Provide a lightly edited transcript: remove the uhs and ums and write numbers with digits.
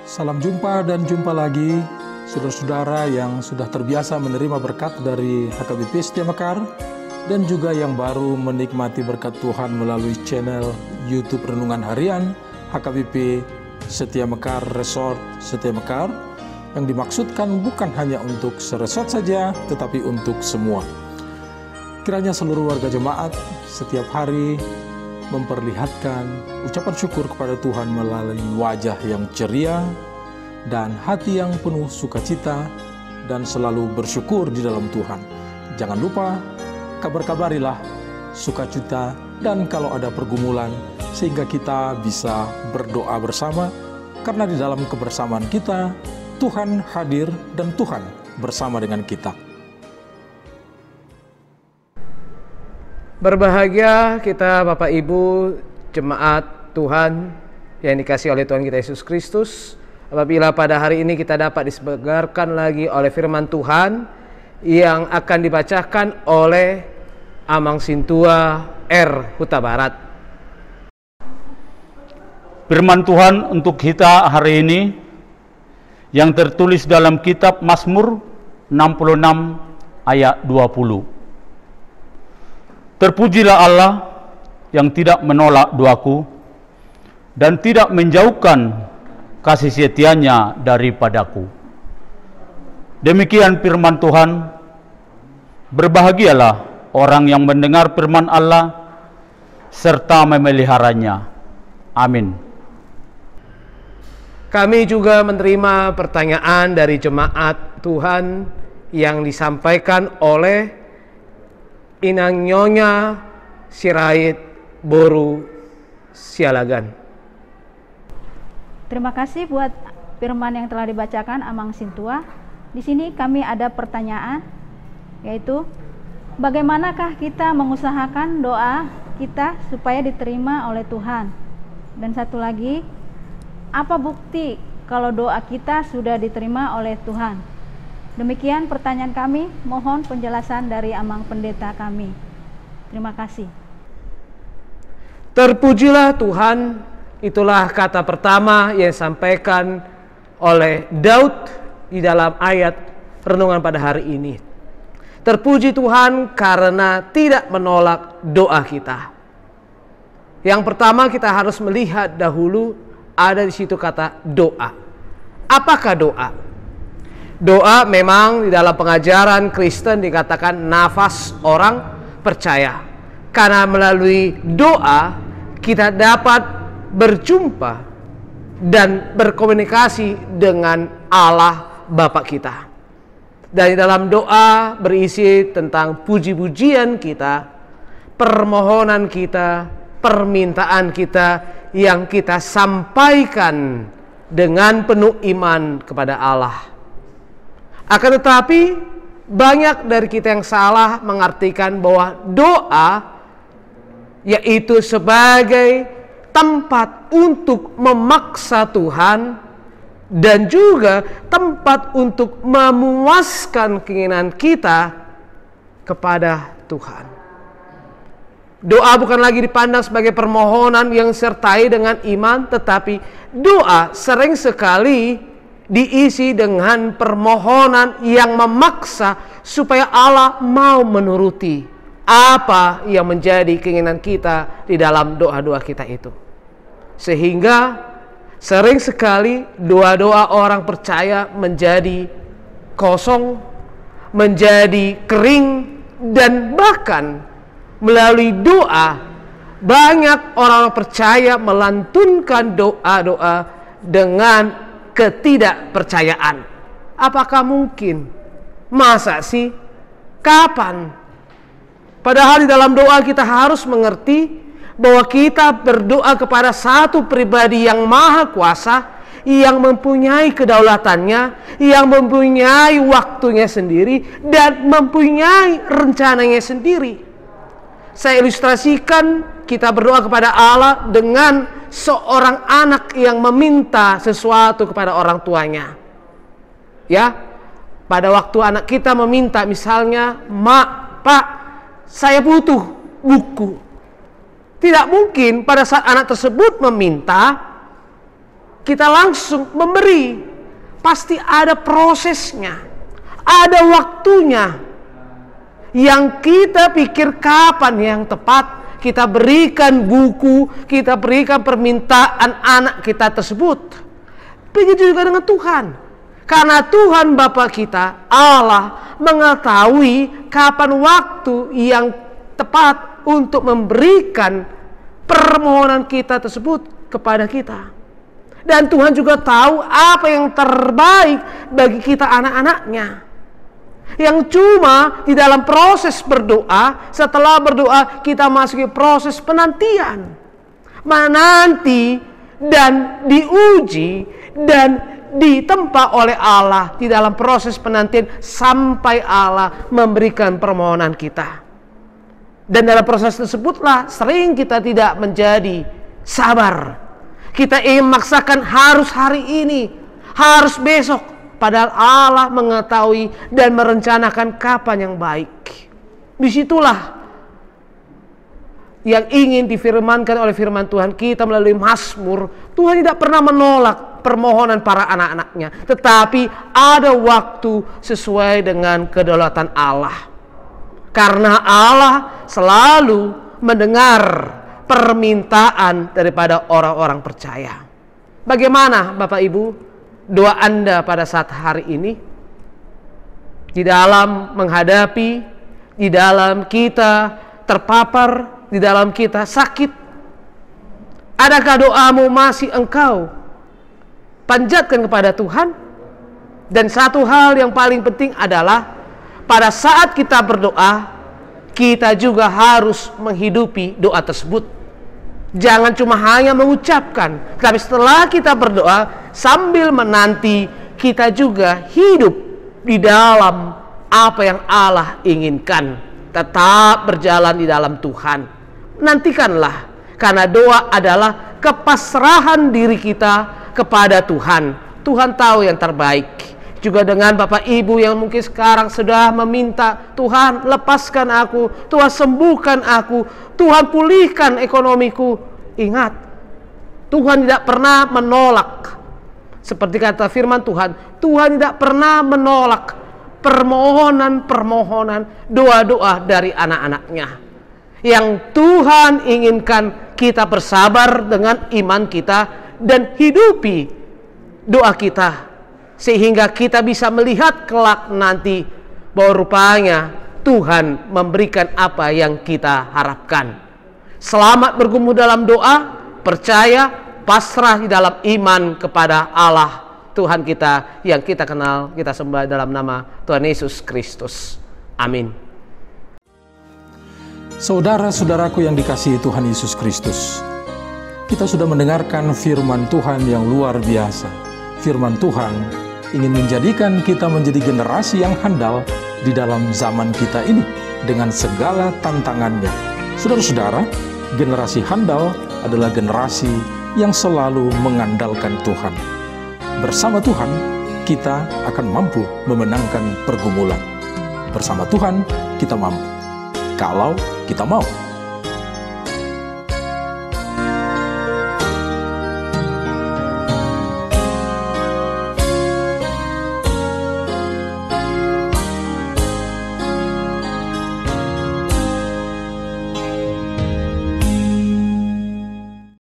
Salam jumpa dan jumpa lagi, saudara-saudara yang sudah terbiasa menerima berkat dari HKBP Setia Mekar dan juga yang baru menikmati berkat Tuhan melalui channel YouTube Renungan Harian HKBP Setia Mekar Resort Setia Mekar, yang dimaksudkan bukan hanya untuk seresort saja, tetapi untuk semua. Kiranya seluruh warga jemaat setiap hari memperlihatkan ucapan syukur kepada Tuhan melalui wajah yang ceria dan hati yang penuh sukacita dan selalu bersyukur di dalam Tuhan. Jangan lupa, kabar-kabarilah sukacita dan kalau ada pergumulan, sehingga kita bisa berdoa bersama, karena di dalam kebersamaan kita, Tuhan hadir dan Tuhan bersama dengan kita. Berbahagia kita Bapak Ibu jemaat Tuhan yang dikasihi oleh Tuhan kita Yesus Kristus, apabila pada hari ini kita dapat disegarkan lagi oleh firman Tuhan yang akan dibacakan oleh Amang Sintua R. Huta Barat. Firman Tuhan untuk kita hari ini yang tertulis dalam kitab Mazmur 66 ayat 20. Terpujilah Allah yang tidak menolak doaku dan tidak menjauhkan kasih setianya daripadaku. Demikian firman Tuhan. Berbahagialah orang yang mendengar firman Allah serta memeliharanya. Amin. Kami juga menerima pertanyaan dari jemaat Tuhan yang disampaikan oleh Inang Nyonya Sirait Boru Sialagan. Terima kasih buat firman yang telah dibacakan Amang Sintua. Di sini kami ada pertanyaan, yaitu bagaimanakah kita mengusahakan doa kita supaya diterima oleh Tuhan? Dan satu lagi, apa bukti kalau doa kita sudah diterima oleh Tuhan? Demikian pertanyaan kami, mohon penjelasan dari Amang Pendeta kami. Terima kasih. Terpujilah Tuhan, itulah kata pertama yang disampaikan oleh Daud di dalam ayat renungan pada hari ini. Terpuji Tuhan karena tidak menolak doa kita. Yang pertama kita harus melihat dahulu ada di situ kata doa. Apakah doa? Doa memang di dalam pengajaran Kristen dikatakan nafas orang percaya. Karena melalui doa kita dapat berjumpa dan berkomunikasi dengan Allah Bapa kita. Dan di dalam doa berisi tentang puji-pujian kita, permohonan kita, permintaan kita yang kita sampaikan dengan penuh iman kepada Allah. Akan tetapi banyak dari kita yang salah mengartikan bahwa doa yaitu sebagai tempat untuk memaksa Tuhan dan juga tempat untuk memuaskan keinginan kita kepada Tuhan. Doa bukan lagi dipandang sebagai permohonan yang disertai dengan iman, tetapi doa sering sekali diisi dengan permohonan yang memaksa supaya Allah mau menuruti apa yang menjadi keinginan kita di dalam doa-doa kita itu. Sehingga sering sekali doa-doa orang percaya menjadi kosong, menjadi kering, dan bahkan melalui doa banyak orang percaya melantunkan doa-doa dengan ketidakpercayaan. Apakah mungkin? Masa sih? Kapan? Padahal di dalam doa kita harus mengerti bahwa kita berdoa kepada satu pribadi yang maha kuasa, yang mempunyai kedaulatannya, yang mempunyai waktunya sendiri, dan mempunyai rencananya sendiri. Saya ilustrasikan kita berdoa kepada Allah dengan seorang anak yang meminta sesuatu kepada orang tuanya. Ya, pada waktu anak kita meminta misalnya, "Mak, Pak, saya butuh buku." Tidak mungkin pada saat anak tersebut meminta, kita langsung memberi. Pasti ada prosesnya, ada waktunya. Yang kita pikir kapan yang tepat, kita berikan buku, kita berikan permintaan anak kita tersebut. Begitu juga dengan Tuhan. Karena Tuhan Bapa kita, Allah, mengetahui kapan waktu yang tepat untuk memberikan permohonan kita tersebut kepada kita. Dan Tuhan juga tahu apa yang terbaik bagi kita anak-anaknya. Yang cuma di dalam proses berdoa, setelah berdoa kita masuki proses penantian. Menanti dan diuji dan ditempa oleh Allah di dalam proses penantian sampai Allah memberikan permohonan kita. Dan dalam proses tersebutlah sering kita tidak menjadi sabar. Kita ingin memaksakan harus hari ini, harus besok. Padahal Allah mengetahui dan merencanakan kapan yang baik. Disitulah yang ingin difirmankan oleh firman Tuhan kita melalui Mazmur. Tuhan tidak pernah menolak permohonan para anak-anaknya, tetapi ada waktu sesuai dengan kedaulatan Allah. Karena Allah selalu mendengar permintaan daripada orang-orang percaya. Bagaimana Bapak Ibu doa Anda pada saat hari ini? Di dalam menghadapi, di dalam kita terpapar, di dalam kita sakit, adakah doamu masih engkau panjatkan kepada Tuhan? Dan satu hal yang paling penting adalah pada saat kita berdoa, kita juga harus menghidupi doa tersebut. Jangan cuma hanya mengucapkan, tapi setelah kita berdoa sambil menanti, kita juga hidup di dalam apa yang Allah inginkan. Tetap berjalan di dalam Tuhan. Nantikanlah, karena doa adalah kepasrahan diri kita kepada Tuhan. Tuhan tahu yang terbaik. Juga dengan Bapak Ibu yang mungkin sekarang sudah meminta, Tuhan lepaskan aku, Tuhan sembuhkan aku, Tuhan pulihkan ekonomiku. Ingat, Tuhan tidak pernah menolak. Seperti kata firman Tuhan, Tuhan tidak pernah menolak permohonan-permohonan, doa-doa dari anak-anaknya. Yang Tuhan inginkan kita bersabar dengan iman kita dan hidupi doa kita, sehingga kita bisa melihat kelak nanti bahwa rupanya Tuhan memberikan apa yang kita harapkan. Selamat bergumul dalam doa, percaya, pasrah di dalam iman kepada Allah Tuhan kita yang kita kenal, kita sembah dalam nama Tuhan Yesus Kristus. Amin. Saudara-saudaraku yang dikasihi Tuhan Yesus Kristus, kita sudah mendengarkan firman Tuhan yang luar biasa. Firman Tuhan ingin menjadikan kita menjadi generasi yang handal di dalam zaman kita ini dengan segala tantangannya. Saudara-saudara, generasi handal adalah generasi yang selalu mengandalkan Tuhan. Bersama Tuhan, kita akan mampu memenangkan pergumulan. Bersama Tuhan, kita mampu. Kalau kita mau.